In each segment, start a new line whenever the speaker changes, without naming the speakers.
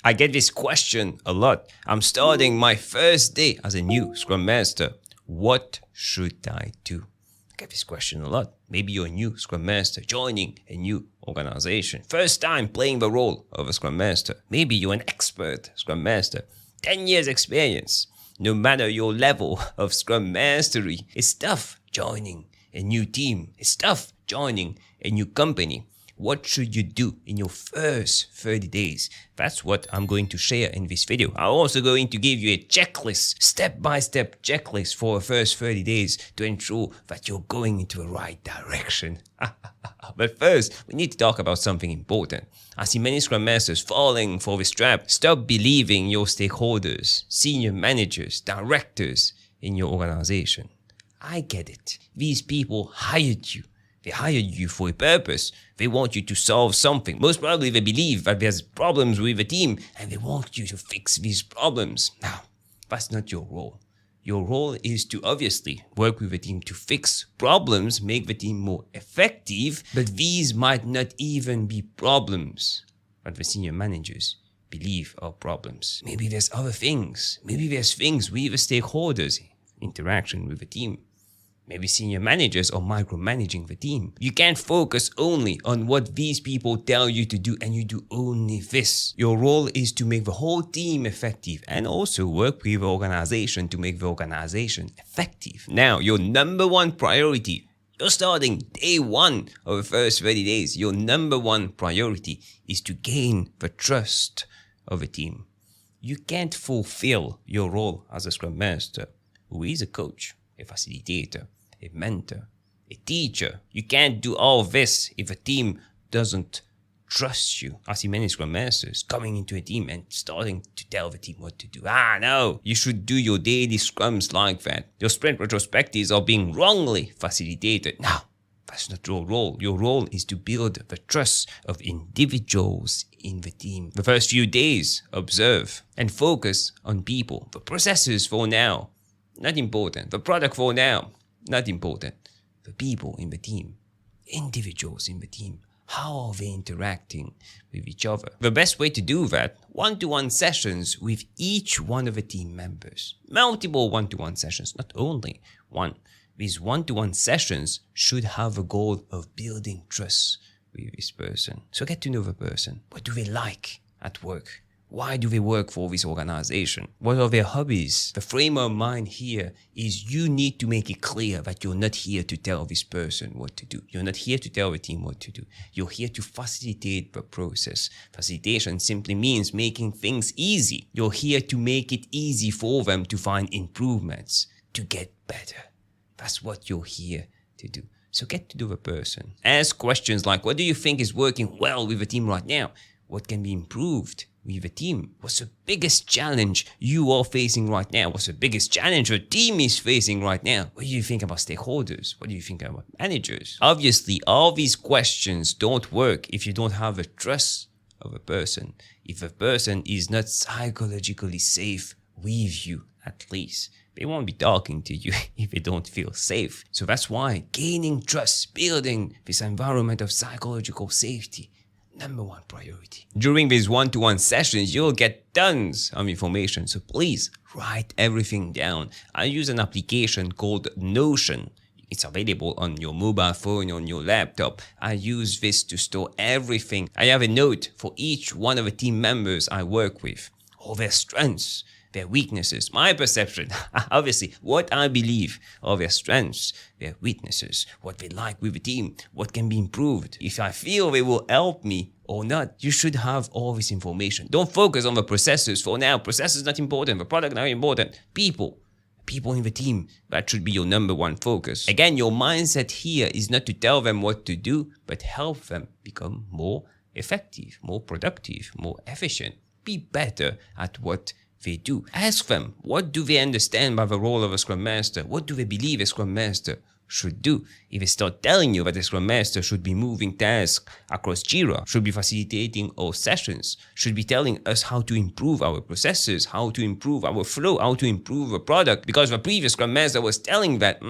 I get this question a lot. I'm starting my first day as a new Scrum Master. What should I do? I get this question a lot. Maybe you're a new Scrum Master joining a new organization. First time playing the role of a Scrum Master. Maybe you're an expert Scrum Master. 10 years experience. No matter your level of Scrum Mastery, it's tough joining a new team. It's tough joining a new company. What should you do in your first 30 days? That's what I'm going to share in this video. I'm also going to give you a checklist, step-by-step checklist for the first 30 days to ensure that you're going into the right direction. But first, we need to talk about something important. I see many Scrum Masters falling for this trap. Stop believing your stakeholders, senior managers, directors in your organization. I get it. These people hired you. They hired you for a purpose. They want you to solve something. Most probably they believe that there's problems with the team and they want you to fix these problems. Now, that's not your role. Your role is to obviously work with the team to fix problems, make the team more effective, but these might not even be problems that the senior managers believe are problems. Maybe there's other things. Maybe there's things with the stakeholders, interaction with the team. Maybe senior managers are micromanaging the team. You can't focus only on what these people tell you to do and you do only this. Your role is to make the whole team effective and also work with the organization to make the organization effective. Now, your number one priority, you're starting day one of the first 30 days. Your number one priority is to gain the trust of the team. You can't fulfill your role as a Scrum Master, who is a coach, a facilitator, a mentor, a teacher. You can't do all this if a team doesn't trust you. I see many Scrum Masters coming into a team and starting to tell the team what to do. No, you should do your daily scrums like that. Your sprint retrospectives are being wrongly facilitated. No, that's not your role. Your role is to build the trust of individuals in the team. The first few days, observe and focus on people. The processes for now, not important. The product for now, not important. The people in the team, individuals in the team, how are they interacting with each other? The best way to do that, one-to-one sessions with each one of the team members. Multiple one-to-one sessions, not only one. These one-to-one sessions should have a goal of building trust with this person. So get to know the person. What do they like at work? Why do they work for this organization? What are their hobbies? The frame of mind here is you need to make it clear that you're not here to tell this person what to do. You're not here to tell the team what to do. You're here to facilitate the process. Facilitation simply means making things easy. You're here to make it easy for them to find improvements, to get better. That's what you're here to do. So get to know the person. Ask questions like, what do you think is working well with the team right now? What can be improved with the team? What's the biggest challenge you are facing right now? What's the biggest challenge the team is facing right now? What do you think about stakeholders? What do you think about managers? Obviously, all these questions don't work if you don't have the trust of a person. If a person is not psychologically safe with you, at least, they won't be talking to you if they don't feel safe. So that's why gaining trust, building this environment of psychological safety, number one priority. During these one-to-one sessions, you'll get tons of information. So please write everything down. I use an application called Notion. It's available on your mobile phone, on your laptop. I use this to store everything. I have a note for each one of the team members I work with. All their strengths, their weaknesses, my perception, obviously, what I believe are their strengths, their weaknesses, what they like with the team, what can be improved. If I feel they will help me or not, you should have all this information. Don't focus on the processes for now. Processes not important, the product not important. People in the team, that should be your number one focus. Again, your mindset here is not to tell them what to do, but help them become more effective, more productive, more efficient, be better at what they do. Ask them, what do they understand by the role of a Scrum Master? What do they believe a Scrum Master should do? If they start telling you that a Scrum Master should be moving tasks across Jira, should be facilitating all sessions, should be telling us how to improve our processes, how to improve our flow, how to improve the product, because the previous Scrum Master was telling that,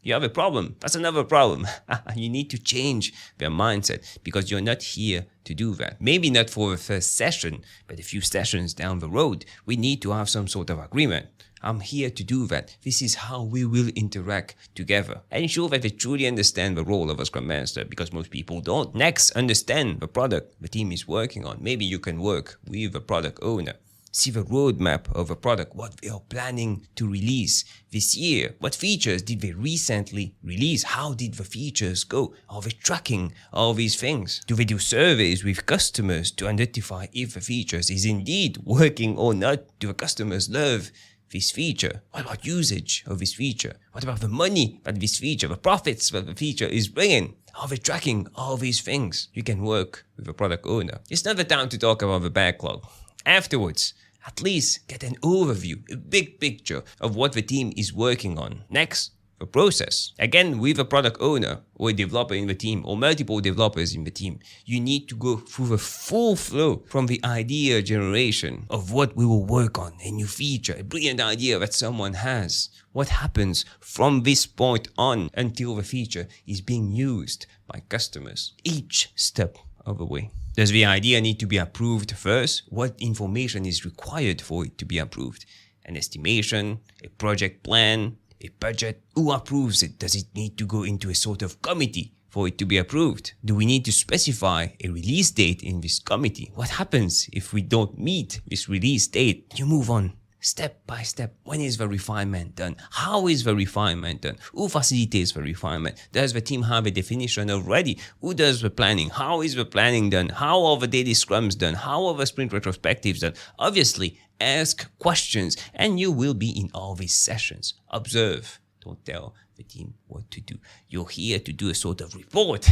You have a problem. That's another problem. You need to change their mindset because you're not here to do that. Maybe not for the first session, but a few sessions down the road, we need to have some sort of agreement. I'm here to do that. This is how we will interact together. Ensure that they truly understand the role of a Scrum Master because most people don't. Next, understand the product the team is working on. Maybe you can work with the product owner. See the roadmap of a product, what they are planning to release this year. What features did they recently release? How did the features go? Are they tracking all these things? Do they do surveys with customers to identify if the features is indeed working or not? Do the customers love this feature? What about usage of this feature? What about the money that this feature, the profits that the feature is bringing? Are they tracking all these things? You can work with a product owner. It's not the time to talk about the backlog. Afterwards, at least get an overview, a big picture of what the team is working on. Next, the process. Again, with a product owner or a developer in the team or multiple developers in the team, you need to go through the full flow from the idea generation of what we will work on, a new feature, a brilliant idea that someone has. What happens from this point on until the feature is being used by customers. Each step of the way. Does the idea need to be approved first? What information is required for it to be approved? An estimation, a project plan, a budget? Who approves it? Does it need to go into a sort of committee for it to be approved? Do we need to specify a release date in this committee? What happens if we don't meet this release date? You move on. Step by step. When is the refinement done? How is the refinement done? Who facilitates the refinement? Does the team have a definition already? Who does the planning? How is the planning done? How are the daily scrums done? How are the sprint retrospectives done? Obviously, ask questions and you will be in all these sessions. Observe. Don't tell the team what to do. You're here to do a sort of report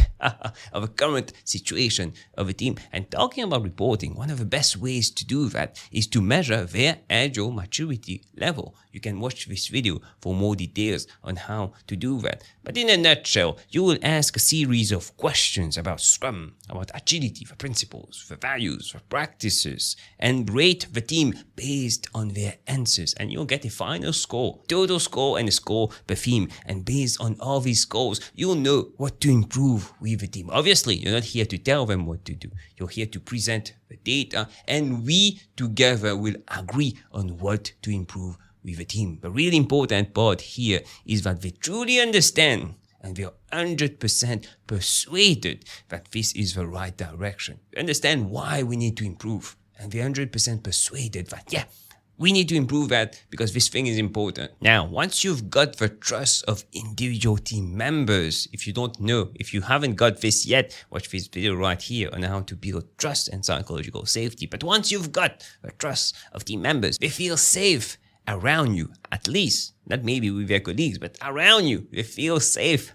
of a current situation of a team. And talking about reporting, one of the best ways to do that is to measure their agile maturity level. You can watch this video for more details on how to do that. But in a nutshell, you will ask a series of questions about Scrum, about agility, the principles, the values, the practices, and rate the team based on their answers. And you'll get a final score, total score and a score per theme. And based on all these scores, you'll know what to improve with the team. Obviously, you're not here to tell them what to do. You're here to present the data, and we together will agree on what to improve with the team. The really important part here is that they truly understand and they are 100% persuaded that this is the right direction. They understand why we need to improve, and they're 100% persuaded that, yeah, we need to improve that because this thing is important. Now, once you've got the trust of individual team members, if you don't know, if you haven't got this yet, watch this video right here on how to build trust and psychological safety. But once you've got the trust of team members, they feel safe around you, at least, not maybe with their colleagues, but around you, they feel safe.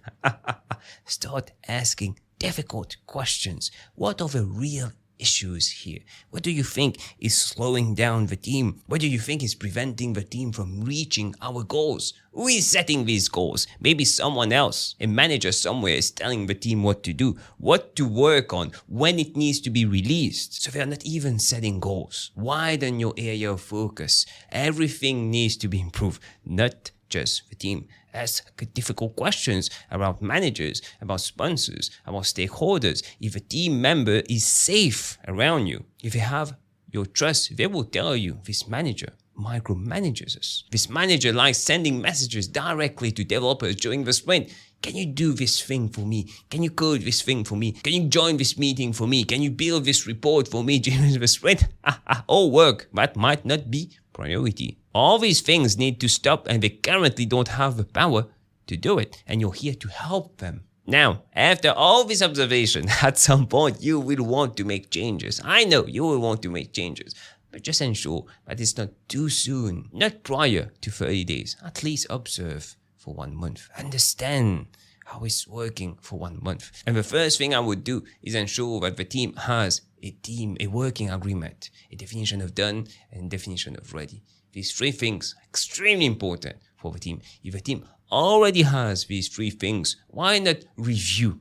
Start asking difficult questions. What are the real issues here? What do you think is slowing down the team? What do you think is preventing the team from reaching our goals? Who is setting these goals? Maybe someone else, a manager somewhere is telling the team what to do, what to work on, when it needs to be released. So they are not even setting goals. Widen your area of focus. Everything needs to be improved, not just the team. Ask difficult questions about managers, about sponsors, about stakeholders. If a team member is safe around you, if they have your trust, they will tell you this manager micromanages us. This manager likes sending messages directly to developers during the sprint. Can you do this thing for me? Can you code this thing for me? Can you join this meeting for me? Can you build this report for me during the sprint? All work, but might not be priority. All these things need to stop, and they currently don't have the power to do it. And you're here to help them. Now, after all this observation, at some point you will want to make changes. I know you will want to make changes. But just ensure that it's not too soon, not prior to 30 days. At least observe for 1 month. Understand how it's working for 1 month. And the first thing I would do is ensure that the team has a working agreement, a definition of done and definition of ready. These 3 things are extremely important for the team. If the team already has these 3 things, why not review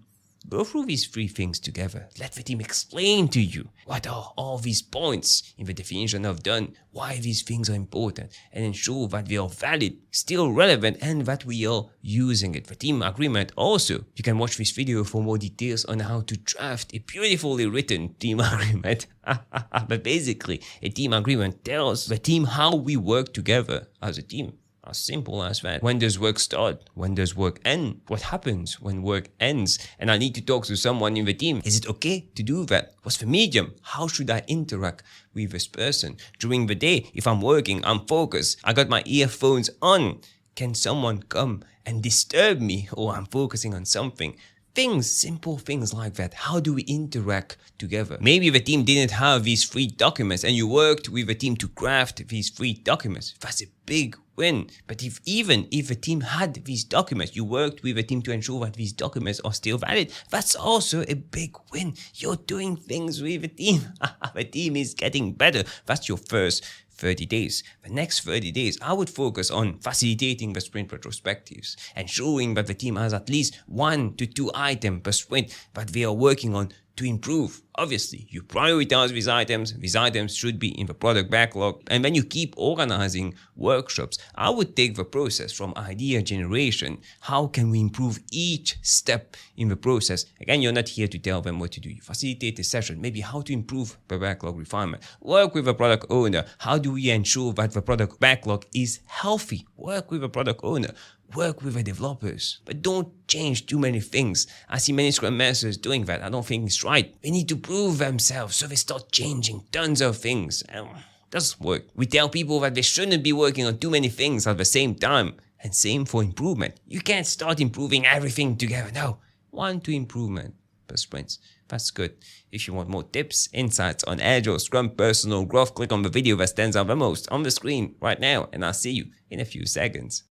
Go through these 3 things together. Let the team explain to you what are all these points in the definition of done, why these things are important, and ensure that they are valid, still relevant, and that we are using it. The team agreement also. You can watch this video for more details on how to draft a beautifully written team agreement. But basically, a team agreement tells the team how we work together as a team. As simple as that. When does work start? When does work end? What happens when work ends? And I need to talk to someone in the team. Is it okay to do that? What's the medium? How should I interact with this person? During the day, if I'm working, I'm focused, I got my earphones on. Can someone come and disturb me or I'm focusing on something? Things, simple things like that. How do we interact together? Maybe the team didn't have these 3 documents and you worked with the team to craft these 3 documents. That's a big win. But even if the team had these documents, you worked with the team to ensure that these documents are still valid. That's also a big win. You're doing things with the team. The team is getting better. That's your first 30 days. The next 30 days, I would focus on facilitating the sprint retrospectives, ensuring that the team has at least 1 to 2 items per sprint that they are working on to improve. Obviously, you prioritize these items. These items should be in the product backlog. And when you keep organizing workshops, I would take the process from idea generation. How can we improve each step in the process? Again, you're not here to tell them what to do. You facilitate a session, maybe how to improve the backlog refinement. Work with the product owner. How do we ensure that the product backlog is healthy? Work with the product owner. Work with the developers, but don't change too many things. I see many Scrum Masters doing that. I don't think it's right. They need to prove themselves, so they start changing tons of things. Doesn't work. We tell people that they shouldn't be working on too many things at the same time. And same for improvement. You can't start improving everything together. No, 1 to improvement per sprints. That's good. If you want more tips, insights on Agile, Scrum, personal growth, click on the video that stands out the most on the screen right now, and I'll see you in a few seconds.